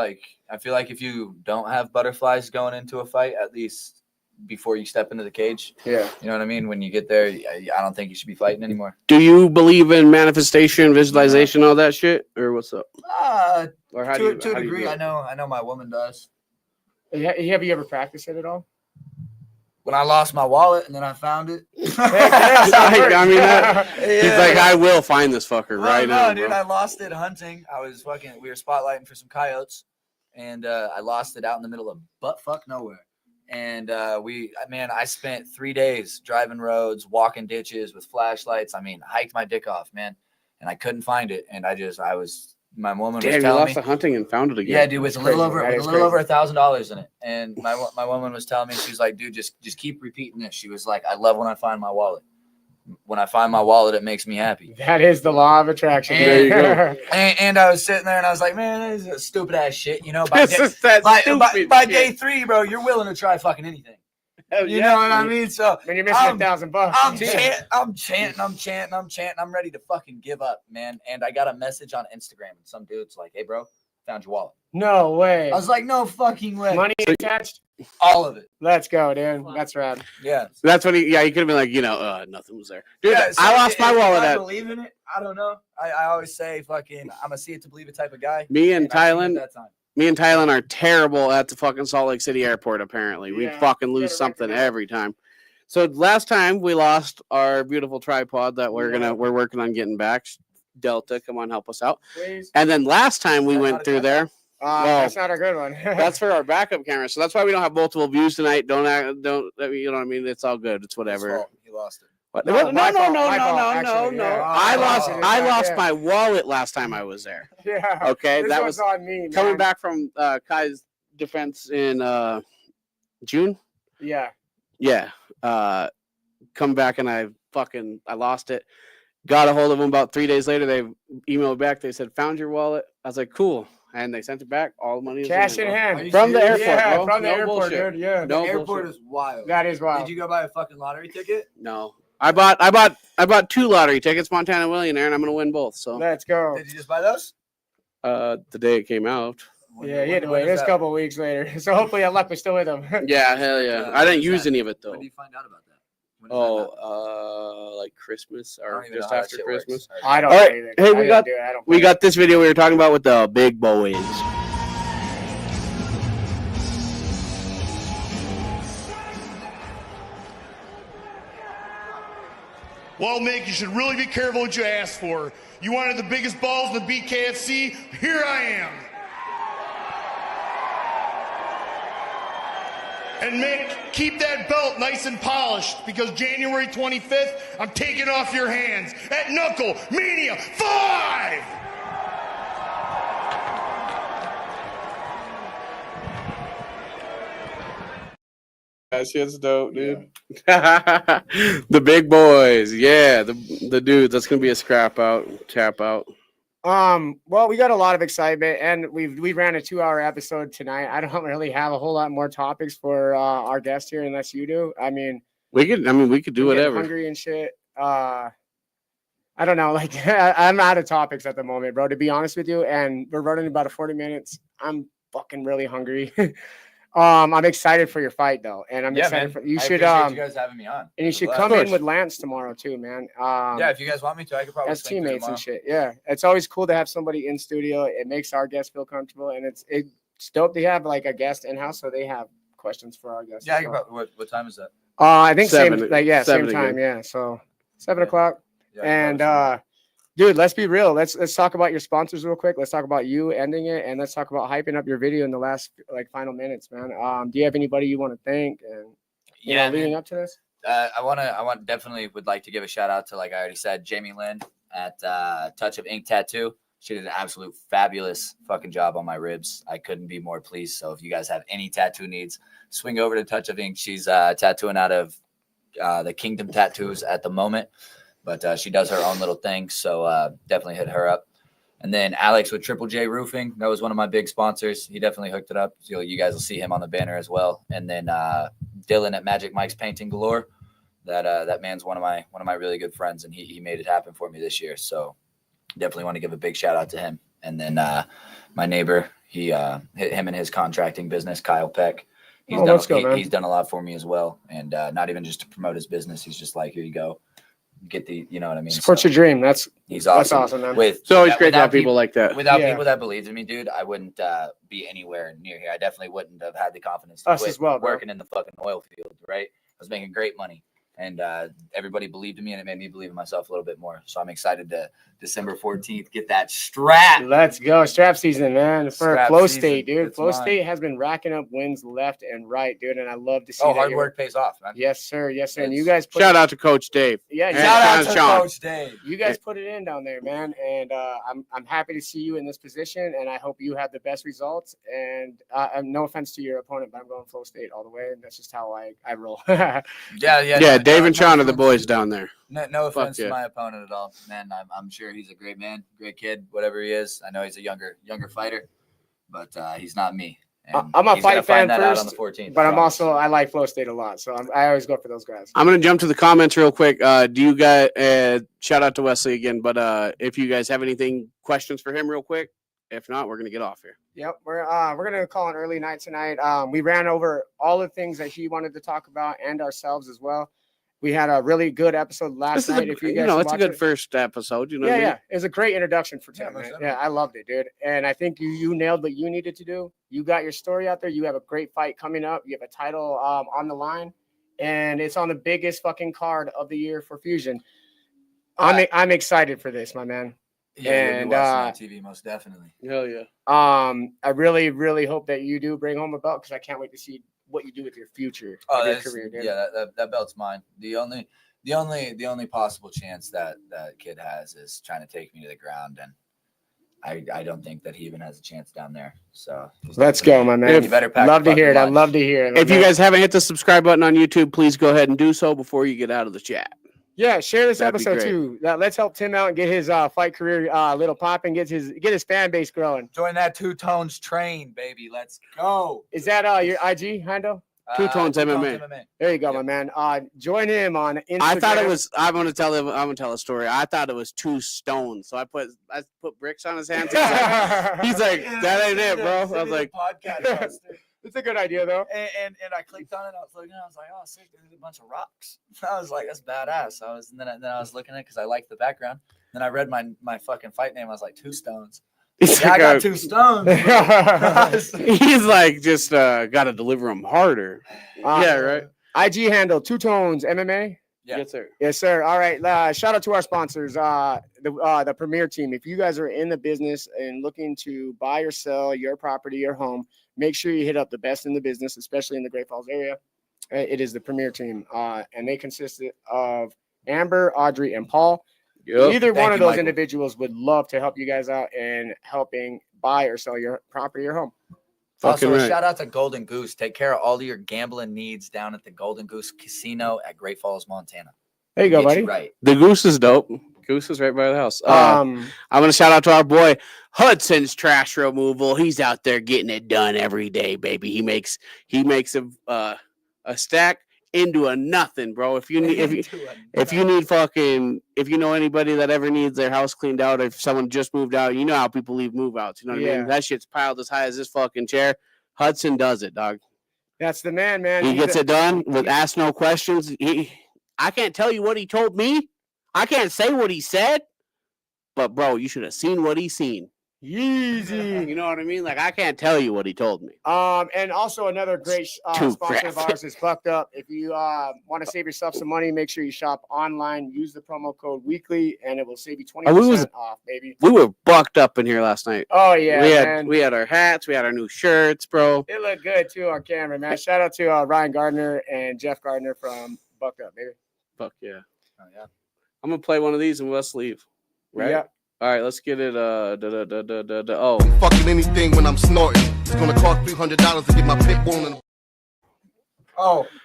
like if you don't have butterflies going into a fight, at least before you step into the cage, Yeah. you know what I mean? When you get there, I don't think you should be fighting anymore. Do you believe in manifestation, visualization, all that shit, or what's up? Or how To a do you degree, do I it? know my woman does. Have you ever practiced it at all? When I lost my wallet and then I found it. I mean, he's like, I will find this fucker right now, dude. bro. I lost it hunting. We were spotlighting for some coyotes, and I lost it out in the middle of buttfuck nowhere. And I spent 3 days driving roads, walking ditches with flashlights. I mean, hiked my dick off, man, and I couldn't find it. And my woman Damn, was you telling lost me, the hunting and found it again. yeah, dude, with a little crazy. over $1,000 in it. And my woman was telling me, she's like, dude, just keep repeating this. She was like, I love when I find my wallet. When I find my wallet, it makes me happy. That is the law of attraction. There you go. And I was sitting there and I was like, man, this is a stupid ass shit. You know, This is that stupid by shit. day 3, bro, you're willing to try fucking anything. Hell You yeah, know what I dude. mean? So When you're missing $1,000, I'm chanting. I'm ready to fucking give up, man. And I got a message on Instagram and some dude's like, hey, bro, found your wallet. No way. I was like, no fucking way. Money attached. All of it. Let's go, dude. That's rad. Yeah. That's what he could have been like, nothing was there. Dude, Yeah, so I lost my wallet I at believe in it. I don't know. I always say fucking I'm a see it to believe it type of guy. me and I seen it Thailand. that time. Me and Thailand are terrible at the fucking Salt Lake City airport, apparently. We Yeah, fucking gotta lose something recognize. every time. So last time we lost our beautiful tripod that we're working on getting back. Delta, come on, help us out. Please. And then last time we Is that went not a through there. That's not a good one. That's for our backup camera. So that's why we don't have multiple views tonight. Don't you know what I mean? It's all good. It's His whatever. fault. He lost it. What? No, No, my no, fault, no, my no, fault, no, actually, no. yeah. I lost Yeah. my wallet last time I was there. Yeah. Okay, This that one's was on me, coming man. back from Kai's defense in June. Yeah. Yeah. Come back and I lost it. Got a hold of them about 3 days later. They emailed back. They said, found your wallet. I was like, cool. And they sent it back. All the money is Cash in bro. hand. Are you From the serious? airport, Yeah, bro. from the No airport, bullshit. dude. Yeah. No The airport bullshit. is wild. That is wild. Did you go buy a fucking lottery ticket? No. I bought 2 lottery tickets, Montana Millionaire, and I'm gonna win both. So Let's go. Did you just buy those? the day it came out. Yeah, he had to When wait. is It's a that? couple of weeks later. So hopefully our luck was still with him. Yeah, hell yeah. I didn't use any of it though. When do you find out about that? When does that happen? Like Christmas I or don't even know just how that after shit Christmas. works. I don't All know right. either. Hey, I we didn't got- do it. I don't We play. got this video we were talking about with the big boys. Well, Mick, you should really be careful what you ask for. You wanted the biggest balls in the BKFC? Here I am. And Mick, keep that belt nice and polished because January 25th, I'm taking off your hands at Knuckle Mania 5! That shit's dope, dude. The big boys, yeah, the dudes. That's gonna be a tap out. Well, we got a lot of excitement, and we ran a 2-hour episode tonight. I don't really have a whole lot more topics for our guest here, unless you do. I mean, We could do I'm getting whatever. hungry and shit. I don't know. Like, I'm out of topics at the moment, bro. To be honest with you, and we're running about 40 minutes. I'm fucking really hungry. I'm excited for your fight though, and I'm excited for you. I should appreciate you guys having me on. and you should Of come course. in with Lance tomorrow too, man. Yeah, if you guys want me to, I could probably as swing through teammates and tomorrow. shit. Yeah, it's always cool to have somebody in studio. It makes our guests feel comfortable, and it's dope to have like a guest in house, so they have questions for our guests. Yeah, I as could well. probably, what time is that? I think Seven- same like seven same time. again. Yeah, so 7 Yeah. o'clock. Yeah, I could probably And dude, let's be real. Let's talk about your sponsors real quick. Let's talk about you ending it, and let's talk about hyping up your video in the last like final minutes, man. Do you have anybody you want to thank and Yeah, leading man. up to this? Definitely would like to give a shout out to, like I already said, Jamie Lynn at Touch of Ink Tattoo. She did an absolute fabulous fucking job on my ribs. I couldn't be more pleased. So if you guys have any tattoo needs, swing over to Touch of Ink. She's tattooing out of the Kingdom Tattoos at the moment, but she does her own little thing. So definitely hit her up. And then Alex with Triple J Roofing, that was one of my big sponsors. He definitely hooked it up. So you guys will see him on the banner as well. And then Dylan at Magic Mike's Painting Galore. That man's one of my really good friends, and he made it happen for me this year. So definitely want to give a big shout out to him. And then my neighbor, him and his contracting business, Kyle Peck. Let's go, man. He's done a lot for me as well, and not even just to promote his business. He's just like, here you go, get the, you know what I mean. Support So your dream. That's he's awesome. That's awesome, man. It's always great to have people like that. Without Yeah. people that believed in me, dude, I wouldn't be anywhere near here. I definitely wouldn't have had the confidence to Us quit as well, bro. working in the fucking oil field, right? I was making great money, and everybody believed in me, and it made me believe in myself a little bit more. So I'm excited to December 14th get that strap. Let's go. Strap season, man. For Strap Flow season. State, dude. It's Flow mine. State has been racking up wins left and right, dude. And I love to see Oh, that hard you're- work pays off, man. Yes, sir. Yes, sir. And you It's- guys put Shout out to Coach Dave. Yeah, And Shout out to Sean. Coach Dave. you guys put it in down there, man. And I'm happy to see you in this position, and I hope you have the best results. And no offense to your opponent, but I'm going Flow State all the way, and that's just how I roll. Yeah. Yeah, Dave and Sean are the boys down there. No offense yeah. to my opponent at all, man. I'm sure he's a great man, great kid, whatever he is. I know he's a younger fighter, but he's not me. And I'm a he's gonna fight find fan that out first, on the 14th. but I I'm promise. also I like Flow State a lot, so I always go for those guys. I'm gonna jump to the comments real quick. Do you guys shout out to Wesley again? But if you guys have anything questions for him, real quick, If not, we're gonna get off here. Yep, we're gonna call an early night tonight. We ran over all the things that he wanted to talk about and ourselves as well. We had a really good episode last night. If you guys it's a good first episode. You know, yeah, it was a great introduction for Tim. most Yeah, I loved it, dude. And I think you nailed what you needed to do. You got your story out there. You have a great fight coming up. You have a title on the line, and it's on the biggest fucking card of the year for Fusion. I'm excited for this, my man. Yeah, and you'll be watching on TV, most definitely. Hell yeah. I really, really hope that you do bring home a belt because I can't wait to see what you do with your future, your career, dude. Yeah, that belt's mine. The only possible chance that kid has is trying to take me to the ground, and I don't think that he even has a chance down there. So let's go, my man. You better pack love to hear it. lunch. I love to hear it. If you guys haven't hit the subscribe button on YouTube, please go ahead and do so before you get out of the chat. Yeah, share this That'd be episode great. too. Let's help Tim out and get his fight career little pop and get his fan base growing. Join that Two Tones train, baby. Let's go. Is that your IG handle? Two Tones MMA. There you go, my man. Join him on Instagram. I thought it was. I'm gonna tell a story. I thought it was 2 stones. So I put bricks on his hands. He's like, that ain't it, bro. I was like, podcast. It's a good idea though. And I clicked on it. I was looking. I was like, oh, sick. There's a bunch of rocks. I was like, that's badass. And then I was looking at it because I liked the background. Then I read my fucking fight name. I was like, 2 stones. Yeah, I got 2 stones. He's like, just gotta deliver them harder. Yeah, right. IG handle 2 Tones MMA. Yeah. Yes, sir. Yes, sir. All right. Shout out to our sponsors, the Premier Team. If you guys are in the business and looking to buy or sell your property or home, make sure you hit up the best in the business, especially in the Great Falls area. It is the Premier Team, and they consist of Amber, Audrey, and Paul. Yep. Either one of those Michael. individuals would love to help you guys out in helping buy or sell your property or home. Also, Fucking right. shout out to Golden Goose. Take care of all of your gambling needs down at the Golden Goose Casino at Great Falls, Montana. There you go, Get buddy. you right. The goose is dope. Goose is right by the house. I'm gonna shout out to our boy Hudson's Trash Removal. He's out there getting it done every day, baby. He makes a stack into a nothing, bro. If you need if you know anybody that ever needs their house cleaned out, if someone just moved out, you know how people leave move outs. You know what I mean? That shit's piled as high as this fucking chair. Hudson does it, dog. That's the man. He gets it done with ask no questions. I can't tell you what he told me. I can't say what he said. But bro, you should have seen what he seen. Easy. You know what I mean? Like I can't tell you what he told me. And also another great Too sponsor of graphic. ours is Fucked Up. If you want to save yourself some money, make sure you shop online. Use the promo code weekly, and it will save you 20% off, baby. We were bucked up in here last night. Oh yeah, we had our hats, we had our new shirts, bro. It looked good too on camera, man. Shout out to Ryan Gardner and Jeff Gardner from Fucked Up, baby. Fuck yeah. Oh, yeah. I'm gonna play one of these and let's leave. Right? Yeah. All right, let's get it. Fucking anything when I'm snorting. It's gonna cost $300 to get my pit bull.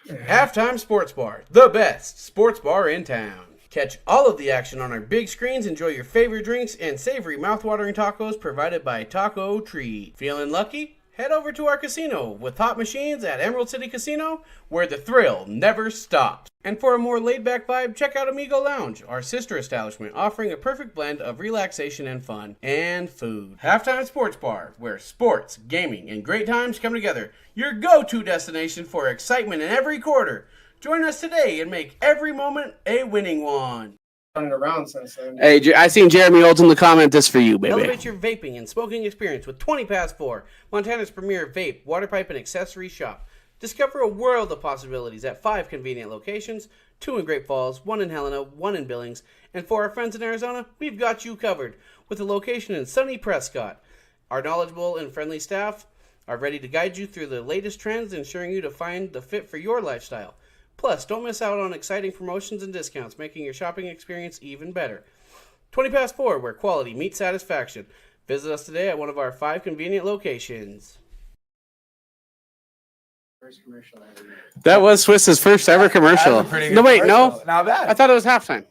Halftime Sports Bar, the best sports bar in town. Catch all of the action on our big screens, enjoy your favorite drinks, and savory mouthwatering tacos provided by Taco Tree. Feeling lucky? Head over to our casino with hot machines at Emerald City Casino, where the thrill never stops. And for a more laid-back vibe, check out Amigo Lounge, our sister establishment, offering a perfect blend of relaxation and fun, and food. Halftime Sports Bar, where sports, gaming, and great times come together. Your go-to destination for excitement in every quarter. Join us today and make every moment a winning one. Running around since then. Hey, I seen Jeremy Olds in the comment. This for you, baby. Elevate your vaping and smoking experience with 20 Past 4, Montana's premier vape, water pipe, and accessory shop. Discover a world of possibilities at 5 convenient locations, 2 in Great Falls, 1 in Helena, 1 in Billings, and for our friends in Arizona, we've got you covered with a location in sunny Prescott. Our knowledgeable and friendly staff are ready to guide you through the latest trends, ensuring you to find the fit for your lifestyle. Plus, don't miss out on exciting promotions and discounts, making your shopping experience even better. 20 Past 4, where quality meets satisfaction. Visit us today at one of our 5 convenient locations. That was Swiss's first ever commercial. That's a pretty good No, wait, commercial. no. Not bad. I thought it was halftime.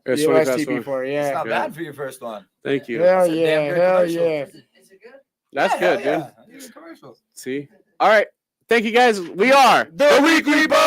It was 20 past USTB 4. yeah. It's not good. bad for your first one. Thank you. Hell That's a damn yeah, good hell commercial. yeah. That's good, dude. Good commercials. See? All right. Thank you, guys. We are The Weekly Buzz!